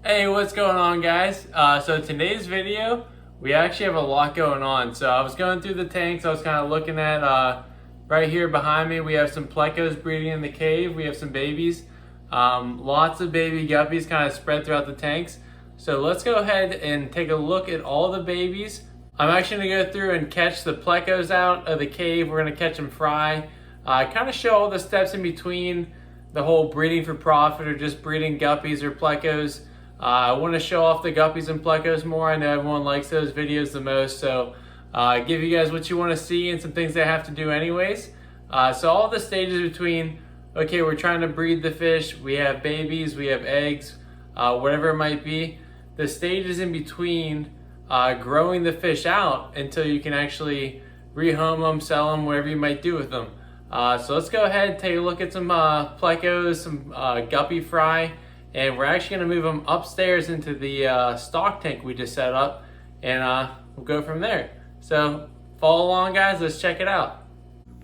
Hey, what's going on, guys? So today's video, we actually have a lot going on. So I was going through the tanks. I was kind of looking at right here behind me. We have some plecos breeding in the cave. We have some babies. Lots of baby guppies kind of spread throughout the tanks. So let's go ahead and take a look at all the babies. I'm actually going to go through and catch the plecos out of the cave. We're going to catch them fry. Kind of show all the steps in between the whole breeding for profit or just breeding guppies or plecos. I want to show off the guppies and plecos more. I know everyone likes those videos the most, so give you guys what you want to see and some things they have to do anyways. So all the stages between, okay, we're trying to breed the fish, we have babies, we have eggs, whatever it might be. The stages in between growing the fish out until you can actually rehome them, sell them, whatever you might do with them. So let's go ahead and take a look at some plecos, some guppy fry. And we're actually going to move them upstairs into the stock tank we just set up, and we'll go from there. So follow along, guys. Let's check it out.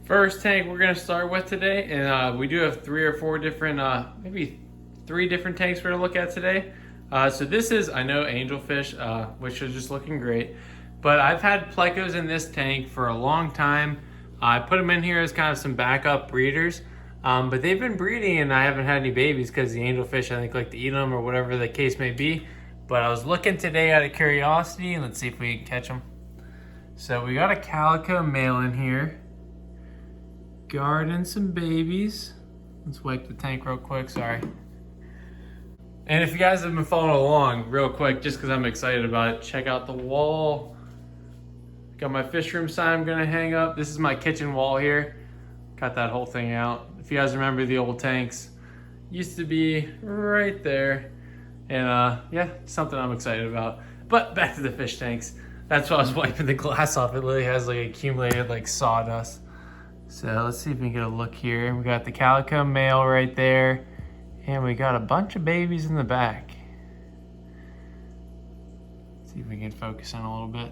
First tank we're going to start with today, and we do have 3 or 4 different, maybe 3 different tanks we're going to look at today. So this is, I know, angelfish, which is just looking great. But I've had plecos in this tank for a long time. I put them in here as kind of some backup breeders. But they've been breeding and I haven't had any babies because the angelfish, I think, like to eat them or whatever the case may be. But I was looking today out of curiosity, and let's see if we can catch them. So we got a calico male in here, guarding some babies. Let's wipe the tank real quick, sorry. And if you guys have been following along real quick, just because I'm excited about it, check out the wall. Got my fish room sign I'm gonna hang up. This is my kitchen wall here. Cut that whole thing out. If you guys remember the old tanks, used to be right there. And yeah, something I'm excited about. But back to the fish tanks. That's why I was wiping the glass off. It literally has like accumulated like sawdust. So let's see if we can get a look here. We got the calico male right there. And we got a bunch of babies in the back. Let's see if we can focus on a little bit.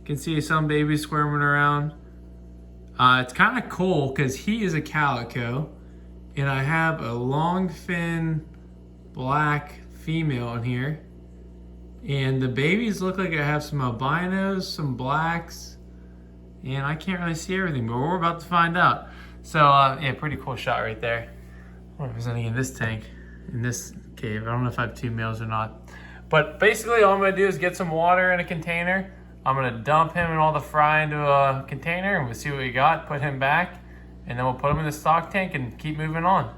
You can see some babies squirming around. It's kind of cool because he is a calico and I have a long fin black female in here, and the babies look like I have some albinos, some blacks, and I can't really see everything, but we're about to find out. So yeah, pretty cool shot right there. I wonder if there's any in this tank, in this cave. I don't know if I have 2 males or not, but basically all I'm gonna do is get some water in a container. I'm gonna dump him and all the fry into a container, and we'll see what we got, put him back, and then we'll put him in the stock tank and keep moving on.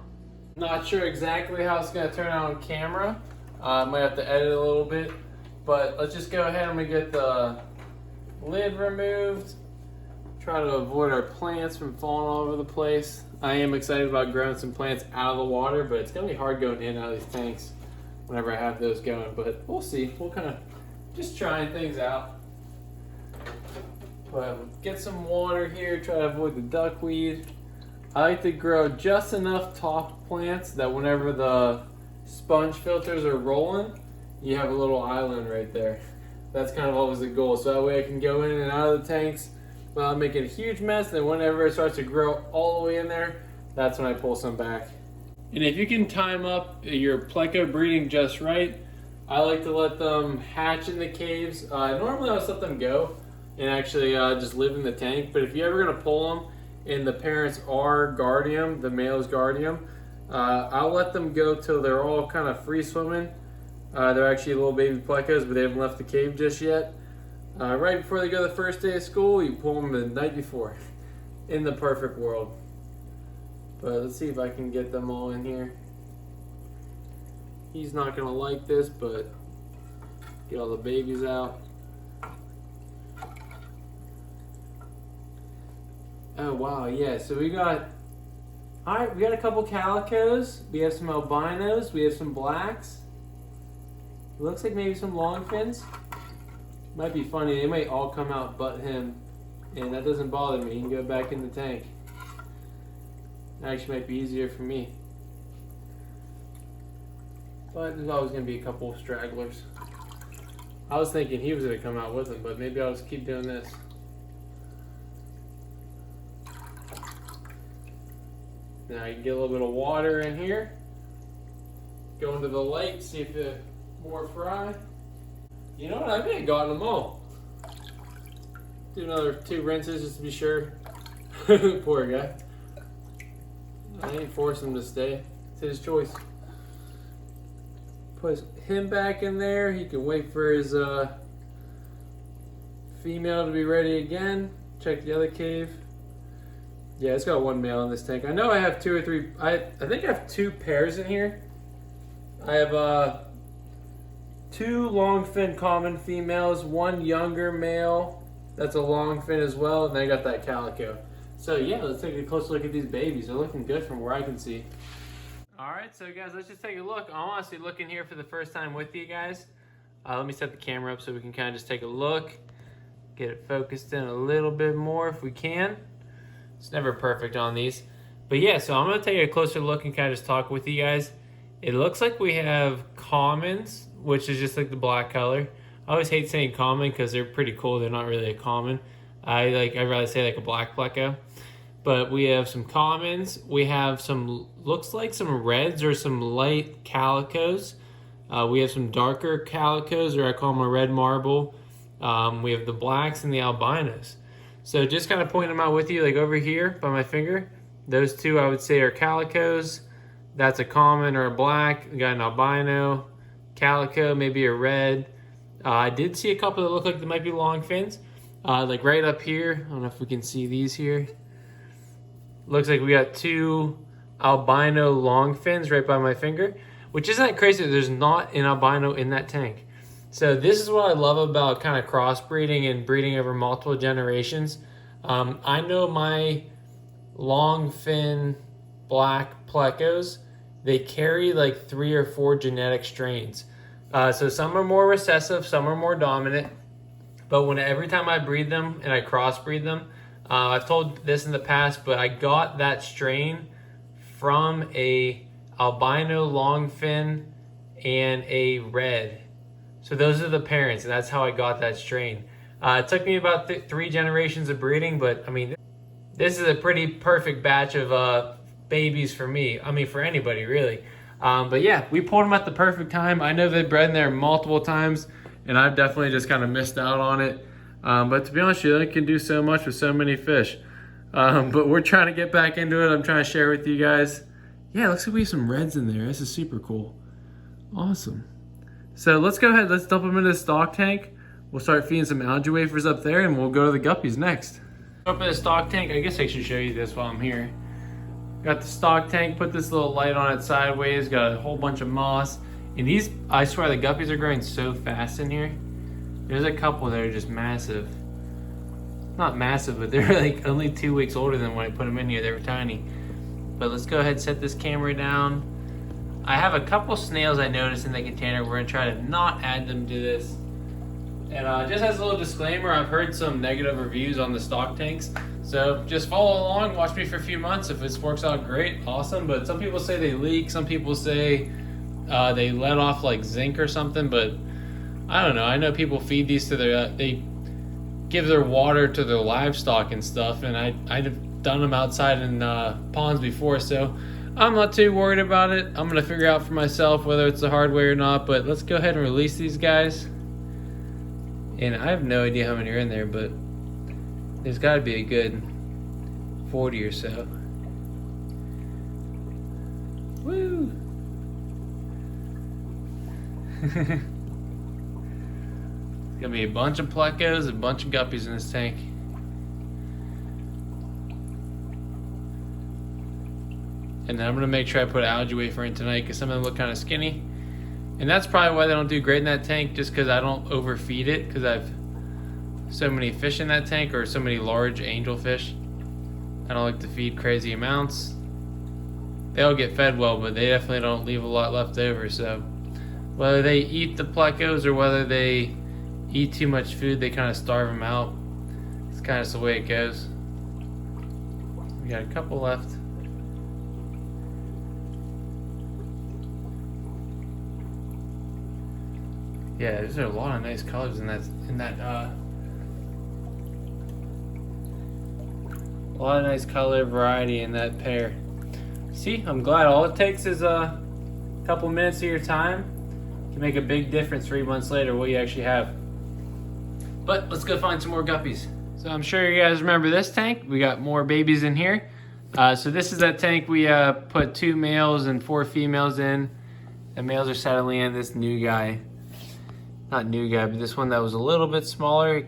Not sure exactly how it's gonna turn out on camera. I might have to edit a little bit, but let's just go ahead and we get the lid removed. Try to avoid our plants from falling all over the place. I am excited about growing some plants out of the water, but it's gonna be hard going in and out of these tanks whenever I have those going, but we'll see. We'll kind of just trying things out. But get some water here, try to avoid the duckweed. I like to grow just enough top plants that whenever the sponge filters are rolling, you have a little island right there. That's kind of always the goal. So that way I can go in and out of the tanks without making a huge mess. Then whenever it starts to grow all the way in there, that's when I pull some back. And if you can time up your pleco breeding just right, I like to let them hatch in the caves. Normally I'll just let them go and actually just live in the tank. But if you're ever gonna pull them and the parents are guarding them, the male is guarding them, I'll let them go till they're all kind of free swimming. They're actually little baby plecos, but they haven't left the cave just yet. Right before they go the first day of school, you pull them the night before. In the perfect world. But let's see if I can get them all in here. He's not gonna like this, but get all the babies out. Oh wow, yeah, so we got a couple calicos, we have some albinos, we have some blacks. It looks like maybe some long fins. Might be funny, they might all come out but him, and that doesn't bother me. He can go back in the tank. Actually might be easier for me. But there's always gonna be a couple of stragglers. I was thinking he was gonna come out with him, but maybe I'll just keep doing this. Now you can get a little bit of water in here. Go into the light, see if the more fry. You know what? I may have gotten them all. Do another 2 rinses just to be sure. Poor guy. I ain't forcing him to stay. It's his choice. Put him back in there. He can wait for his female to be ready again. Check the other cave. Yeah, it's got 1 male in this tank. I know I have 2 or 3. I think I have 2 pairs in here. I have 2 longfin common females, 1 younger male that's a longfin as well, and then I got that calico. So yeah, let's take a closer look at these babies. They're looking good from where I can see. All right, so guys, let's just take a look. I'm honestly looking here for the first time with you guys. Let me set the camera up so we can kind of just take a look. Get it focused in a little bit more if we can. It's never perfect on these. But yeah, so I'm gonna take a closer look and kind of just talk with you guys. It looks like we have commons, which is just like the black color. I always hate saying common because they're pretty cool. They're not really a common. I'd rather say like a black pleco. But we have some commons. We have some, looks like some reds or some light calicos. We have some darker calicos, or I call them a red marble. We have the blacks and the albinos. So just kind of pointing them out with you, like over here by my finger. Those 2 I would say are calicos. That's a common or a black. We got an albino, calico, maybe a red. I did see a couple that look like they might be long fins. Like right up here, I don't know if we can see these here. Looks like we got 2 albino long fins right by my finger, which isn't that crazy that there's not an albino in that tank. So this is what I love about kind of crossbreeding and breeding over multiple generations. I know my long fin black plecos, they carry like 3 or 4 genetic strains. So some are more recessive, some are more dominant. But every time I breed them and I crossbreed them, I've told this in the past, but I got that strain from a albino longfin and a red. So those are the parents, and that's how I got that strain. It took me about 3 generations of breeding, but I mean, this is a pretty perfect batch of babies for me. I mean, for anybody really. But yeah, we pulled them at the perfect time. I know they've bred in there multiple times, and I've definitely just kind of missed out on it. But to be honest with you, they can do so much with so many fish. But we're trying to get back into it. I'm trying to share with you guys. Yeah, looks like we have some reds in there. This is super cool. Awesome. So let's go ahead. Let's dump them into the stock tank. We'll start feeding some algae wafers up there, and we'll go to the guppies next. Up in the stock tank, I guess I should show you this while I'm here. Got the stock tank, put this little light on it sideways, got a whole bunch of moss. And these, I swear, the guppies are growing so fast in here. There's a couple that are just massive. Not massive, but they're like only 2 weeks older than when I put them in here. They were tiny. But let's go ahead and set this camera down. I have a couple snails I noticed in the container. We're gonna try to not add them to this. And just as a little disclaimer, I've heard some negative reviews on the stock tanks. So just follow along, watch me for a few months. If this works out great, awesome. But some people say they leak. Some people say they let off like zinc or something, but I don't know. I know people feed these to their, they give their water to their livestock and stuff. And I've done them outside in ponds before, so I'm not too worried about it. I'm gonna figure out for myself whether it's the hard way or not, but let's go ahead and release these guys. And I have no idea how many are in there, but there's gotta be a good 40 or so. Woo! It's gonna be a bunch of plecos, a bunch of guppies in this tank. And then I'm gonna make sure I put algae wafer in tonight because some of them look kind of skinny. And that's probably why they don't do great in that tank, just because I don't overfeed it, because I've so many fish in that tank, or so many large angelfish. I don't like to feed crazy amounts. They all get fed well, but they definitely don't leave a lot left over. So whether they eat the plecos or whether they eat too much food, they kind of starve them out. It's kind of the way it goes. We got a couple left. Yeah, there's a lot of nice colors in that a lot of nice color variety in that pair. See, I'm glad. All it takes is a couple minutes of your time can make a big difference 3 months later what you actually have. But let's go find some more guppies. So I'm sure you guys remember this tank. We got more babies in here. So this is that tank we put 2 males and 4 females in. The males are settling in. This new guy, not new guy, but this one that was a little bit smaller.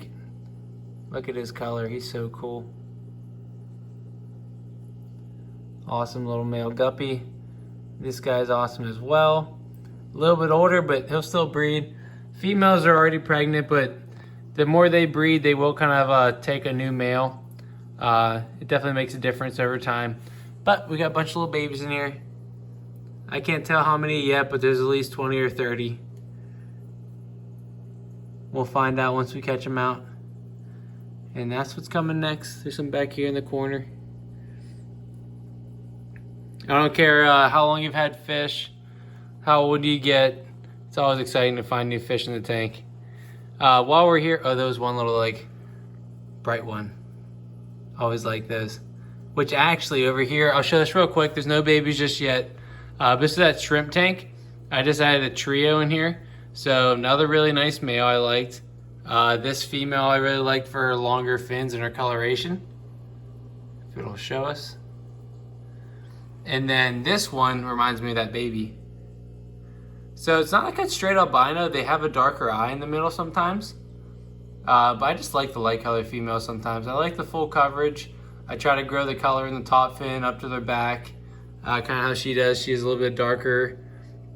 Look at his color, he's so cool. Awesome little male guppy. This guy's awesome as well. A little bit older, but he'll still breed. Females are already pregnant, but the more they breed, they will kind of take a new male. It definitely makes a difference over time. But we got a bunch of little babies in here. I can't tell how many yet, but there's at least 20 or 30. We'll find out once we catch them out. And that's what's coming next. There's some back here in the corner. I don't care how long you've had fish, how old you get. It's always exciting to find new fish in the tank. While we're here, oh, there was one little like bright one. Always like those. Which actually over here, I'll show this real quick. There's no babies just yet. This is that shrimp tank. I just added a trio in here. So another really nice male I liked. This female I really liked for her longer fins and her coloration. If it'll show us. And then this one reminds me of that baby. So it's not like a straight albino. They have a darker eye in the middle sometimes. But I just like the light color females sometimes. I like the full coverage. I try to grow the color in the top fin up to their back. Kind of how she does. She has a little bit darker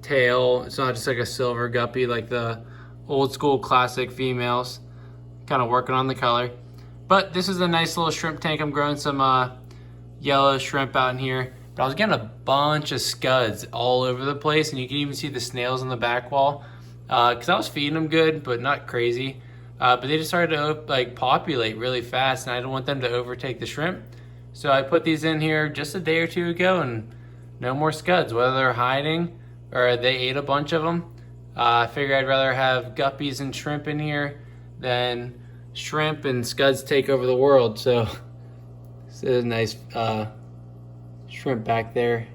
tail. It's not just like a silver guppy like the old school classic females. Kind of working on the color. But this is a nice little shrimp tank. I'm growing some yellow shrimp out in here. But I was getting a bunch of scuds all over the place, and you can even see the snails on the back wall. Because I was feeding them good, but not crazy. But they just started to like populate really fast, and I don't want them to overtake the shrimp. So I put these in here just a day or two ago, and no more scuds. Whether they're hiding or they ate a bunch of them, I figured I'd rather have guppies and shrimp in here than shrimp and scuds take over the world. So this is a nice shrimp back there.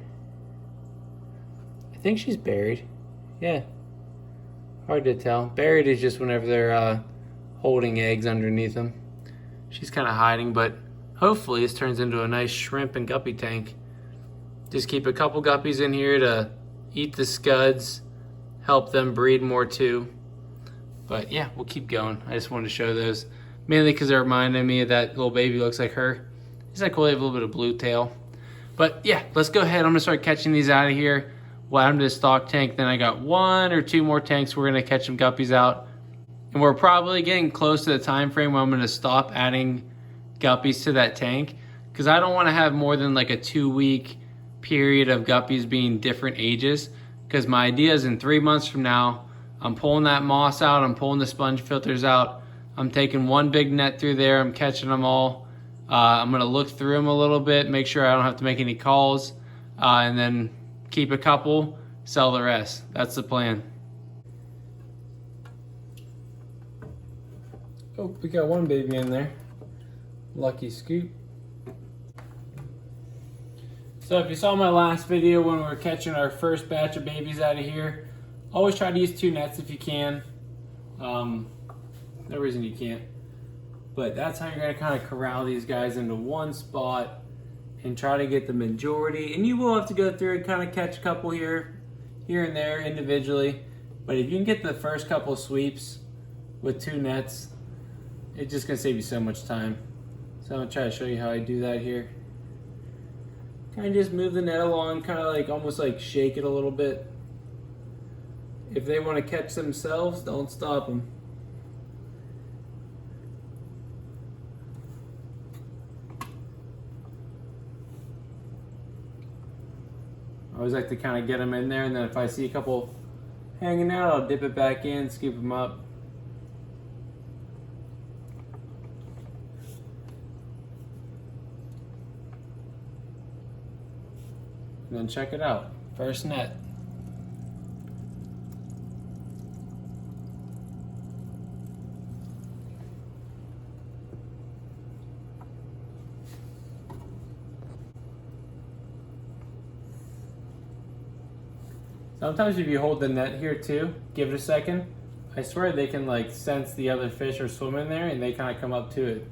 I think she's buried. Yeah, hard to tell. Buried is just whenever they're holding eggs underneath them. She's kind of hiding, but hopefully this turns into a nice shrimp and guppy tank. Just keep a couple guppies in here to eat the scuds, help them breed more too. But yeah, we'll keep going. I just wanted to show those, mainly because they reminded me of that little baby looks like her. Isn't that cool? They have a little bit of blue tail. But yeah, let's go ahead. I'm gonna start catching these out of here. Well, I'm to the stock tank. Then I got 1 or 2 more tanks. We're gonna catch some guppies out. And we're probably getting close to the time frame where I'm gonna stop adding guppies to that tank, because I don't wanna have more than like a 2-week period of guppies being different ages. Because my idea is in 3 months from now, I'm pulling that moss out, I'm pulling the sponge filters out, I'm taking one big net through there, I'm catching them all. I'm gonna look through them a little bit, make sure I don't have to make any calls, and then keep a couple, sell the rest. That's the plan. Oh, we got one baby in there. Lucky scoop. So if you saw my last video when we were catching our first batch of babies out of here, always try to use 2 nets if you can. No reason you can't. But that's how you're gonna kind of corral these guys into one spot and try to get the majority. And you will have to go through and kind of catch a couple here and there individually. But if you can get the first couple sweeps with 2 nets, it's just gonna save you so much time. So I'm gonna try to show you how I do that here. Kind of just move the net along, kind of like almost like shake it a little bit. If they want to catch themselves, don't stop them. I always like to kind of get them in there, and then if I see a couple hanging out, I'll dip it back in, scoop them up. And then check it out, first net. Sometimes if you hold the net here too, give it a second, I swear they can like sense the other fish are swimming there and they kind of come up to it.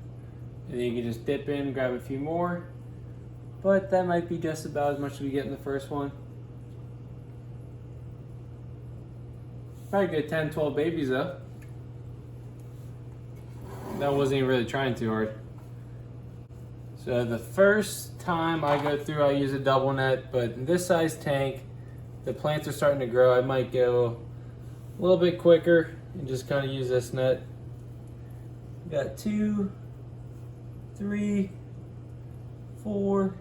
And then you can just dip in, grab a few more. But that might be just about as much as we get in the first one. Probably good 10, 12 babies though. That wasn't even really trying too hard. So the first time I go through, I use a double net, but in this size tank, the plants are starting to grow. I might go a little bit quicker and just kind of use this net. Got 2, 3, 4.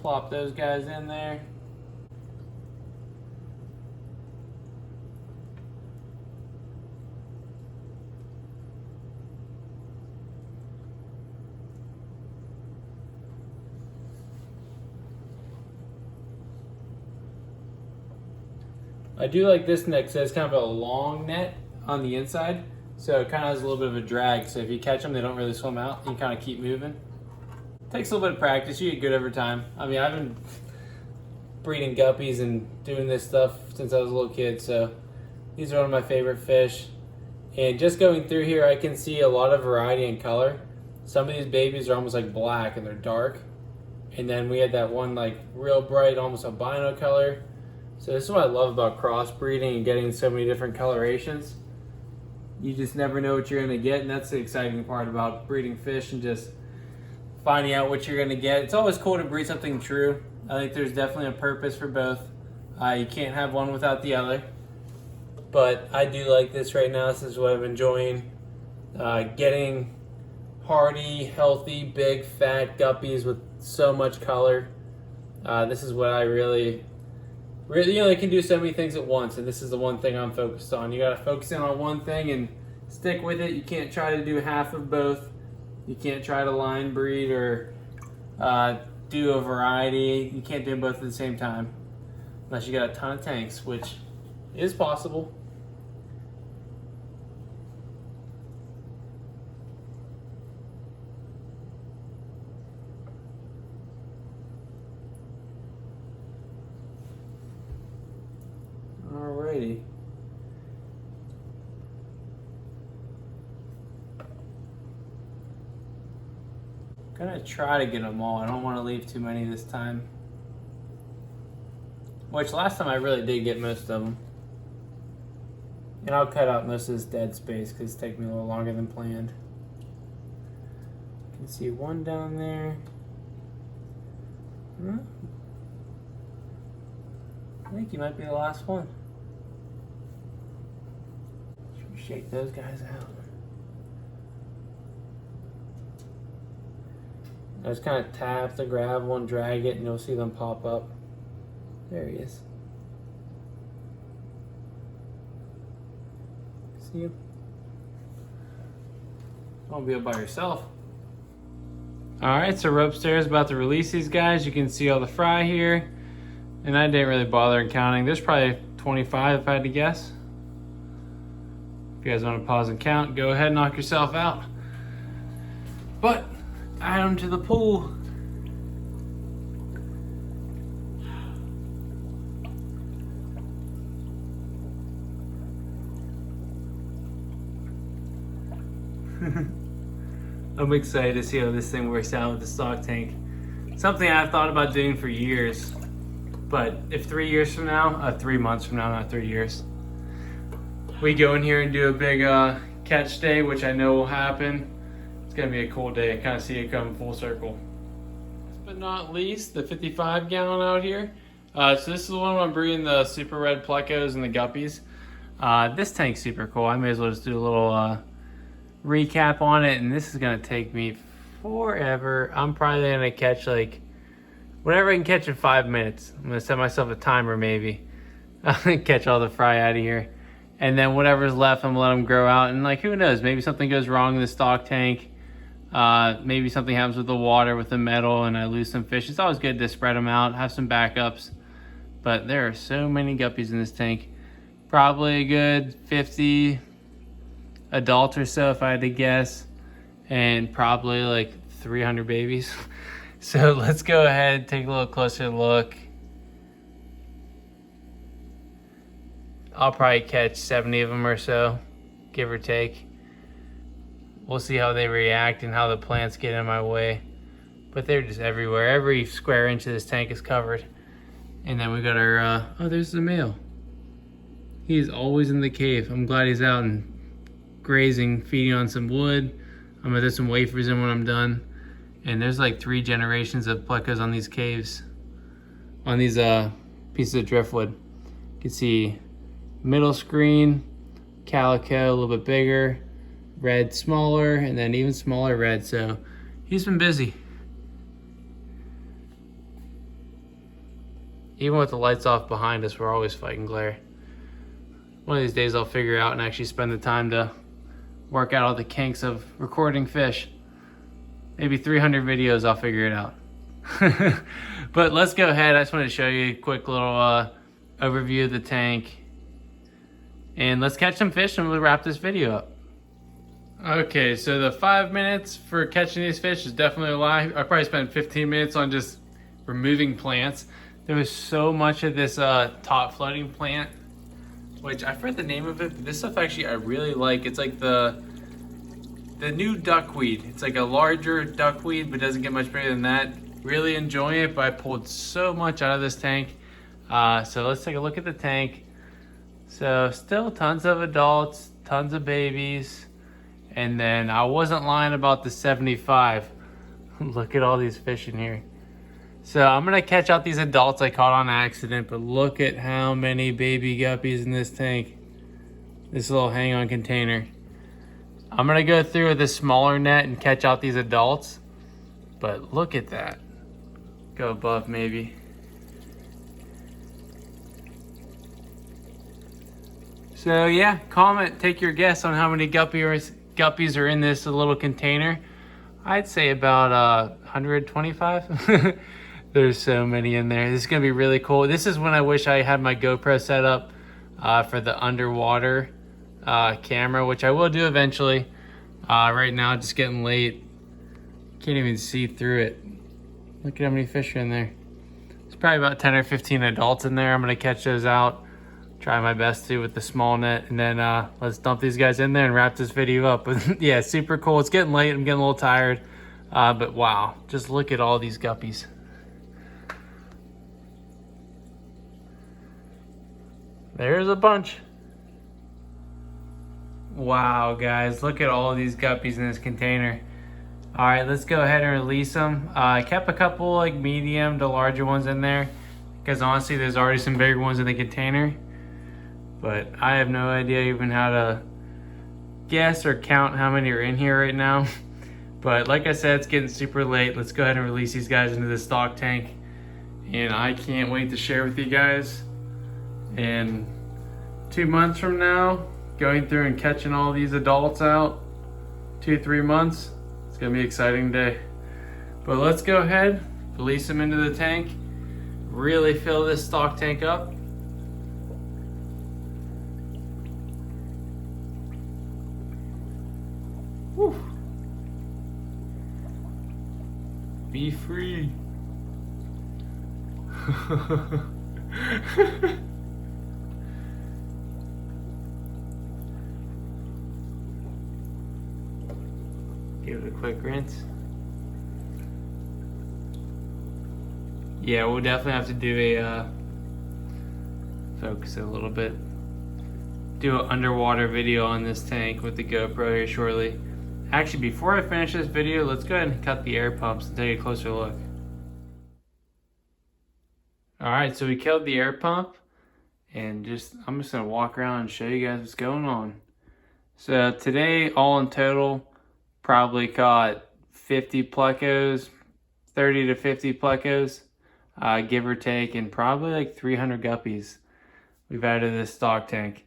Plop those guys in there. I do like this net because it's kind of a long net on the inside, so it kind of has a little bit of a drag. So if you catch them, they don't really swim out. You kind of keep moving. Takes a little bit of practice. You get good over time. I mean, I've been breeding guppies and doing this stuff since I was a little kid, so these are one of my favorite fish. And just going through here, I can see a lot of variety in color. Some of these babies are almost like black and they're dark. And then we had that one like real bright, almost albino color. So this is what I love about crossbreeding and getting so many different colorations. You just never know what you're gonna get, and that's the exciting part about breeding fish and just finding out what you're gonna get. It's always cool to breed something true. I think there's definitely a purpose for both. You can't have one without the other. But I do like this right now. This is what I'm enjoying. Getting hardy, healthy, big, fat guppies with so much color. This is what I really, you know, they can do so many things at once, and this is the one thing I'm focused on. You gotta focus in on one thing and stick with it. You can't try to do half of both. You can't try to line breed or do a variety. You can't do them both at the same time unless you got a ton of tanks, which is possible. Alrighty. Gonna try to get them all. I don't want to leave too many this time. Which last time I really did get most of them. And I'll cut out most of this dead space because it's taking me a little longer than planned. You can see one down there. I think you might be the last one. Should we shake those guys out? I just kind of tap to grab one, drag it, and you'll see them pop up. There he is. See him? Don't be up by yourself. Alright, so we're upstairs about to release these guys. You can see all the fry here. And I didn't really bother counting. There's probably 25 if I had to guess. If you guys want to pause and count, go ahead and knock yourself out. But add them to the pool. I'm excited to see how this thing works out with the stock tank. Something I've thought about doing for years. But if 3 years from now, 3 months from now, not 3 years, we go in here and do a big catch day, which I know will happen, it's gonna be a cool day. I kind of see it come full circle. Last but not least, the 55 gallon out here. So this is the one where I'm breeding the super red plecos and the guppies. This tank's super cool. I may as well just do a little recap on it, and this is gonna take me forever. I'm probably gonna catch like whatever I can catch in 5 minutes. I'm gonna set myself a timer maybe. I'm gonna catch all the fry out of here. And then whatever's left, I'm gonna let them grow out. And like, who knows, maybe something goes wrong in the stock tank. Maybe something happens with the water, with the metal, and I lose some fish. It's always good to spread them out, have some backups. But there are so many guppies in this tank. Probably a good 50 adults or so if I had to guess. And probably like 300 babies. So let's go ahead, take a little closer look. I'll probably catch 70 of them or so, give or take. We'll see how they react and how the plants get in my way. But they're just everywhere. Every square inch of this tank is covered. And then we got our, oh, there's the male. He's always in the cave. I'm glad he's out and grazing, feeding on some wood. I'm gonna do some wafers in when I'm done. And there's like 3 generations of plecos on these caves, on these pieces of driftwood. You can see middle screen, calico, a little bit bigger, red smaller, and then even smaller red. So he's been busy. Even with the lights off behind us, we're always fighting glare. One of these days I'll figure out and actually spend the time to work out all the kinks of recording fish. Maybe 300 videos, I'll figure it out. But let's go ahead. I just wanted to show you a quick little overview of the tank. And let's catch some fish and we'll wrap this video up. Okay, so the 5 minutes for catching these fish is definitely a lie. I probably spent 15 minutes on just removing plants. There was so much of this top floating plant, which I forget the name of it, but this stuff actually I really like. It's like the new duckweed. It's like a larger duckweed, but doesn't get much bigger than that. Really enjoying it, but I pulled so much out of this tank. So let's take a look at the tank. So still tons of adults, tons of babies. And then I wasn't lying about the 75. Look at all these fish in here. So I'm gonna catch out these adults I caught on accident, but look at how many baby guppies in this tank. This little hang-on container. I'm gonna go through with a smaller net and catch out these adults, but look at that. Go above maybe. So yeah, comment, take your guess on how many guppies are in this little container. I'd say about 125. There's so many in there. This is gonna be really cool. This is when I wish I had my GoPro set up for the underwater camera, which I will do eventually. Right now, just getting late. Can't even see through it. Look at how many fish are in there. There's probably about 10 or 15 adults in there. I'm gonna catch those out. Try my best to with the small net, and then let's dump these guys in there and wrap this video up. But yeah, super cool. It's getting late. I'm getting a little tired. But wow, just look at all these guppies. There's a bunch. Wow, guys, look at all of these guppies in this container. All right, let's go ahead and release them. I kept a couple like medium to larger ones in there because honestly, there's already some bigger ones in the container. But I have no idea even how to guess or count how many are in here right now. But like I said, it's getting super late. Let's go ahead and release these guys into the stock tank. And I can't wait to share with you guys. And 2 months from now, going through and catching all these adults out, 2-3 months, it's gonna be an exciting day. But let's go ahead, release them into the tank, really fill this stock tank up. Whew. Be free. Give it a quick rinse. Yeah, we'll definitely have to do a focus it a little bit. Do an underwater video on this tank with the GoPro here shortly. Actually, before I finish this video, let's go ahead and cut the air pumps and take a closer look. All right, so we killed the air pump, and I'm just gonna walk around and show you guys what's going on. So today, all in total, probably caught 50 plecos, 30 to 50 plecos, give or take, and probably like 300 guppies we've added to this stock tank.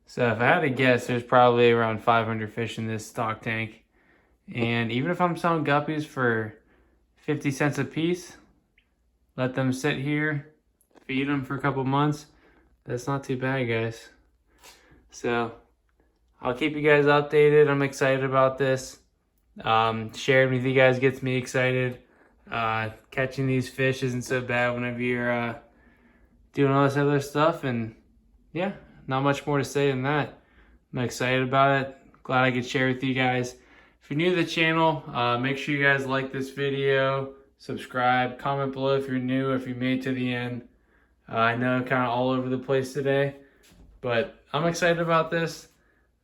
So if I had to guess, there's probably around 500 fish in this stock tank. And even if I'm selling guppies for 50 cents a piece, let them sit here, feed them for a couple months, that's not too bad, guys. So I'll keep you guys updated. I'm excited about this. Sharing with you guys gets me excited. Catching these fish isn't so bad whenever you're doing all this other stuff. And yeah, not much more to say than that. I'm excited about it. Glad I could share with you guys. If you're new to the channel, make sure you guys like this video, subscribe, comment below if you're new, if you made it to the end. I know I'm kind of all over the place today, but I'm excited about this.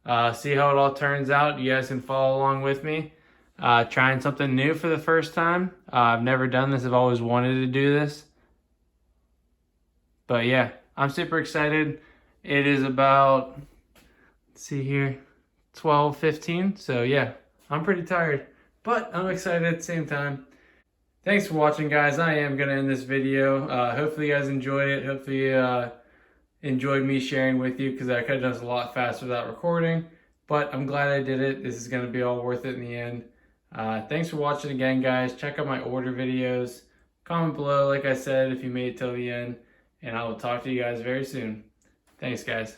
See how it all turns out. You guys can follow along with me. Trying something new for the first time. I've never done this. I've always wanted to do this. But yeah, I'm super excited. It is about, let's see here, 12:15. So yeah, I'm pretty tired, but I'm excited at the same time. Thanks for watching, guys. I am going to end this video. Hopefully you guys enjoyed it. Hopefully you enjoyed me sharing with you, because I could have done this a lot faster without recording. But I'm glad I did it. This is going to be all worth it in the end. Thanks for watching again, guys. Check out my order videos. Comment below, like I said, if you made it till the end. And I will talk to you guys very soon. Thanks, guys.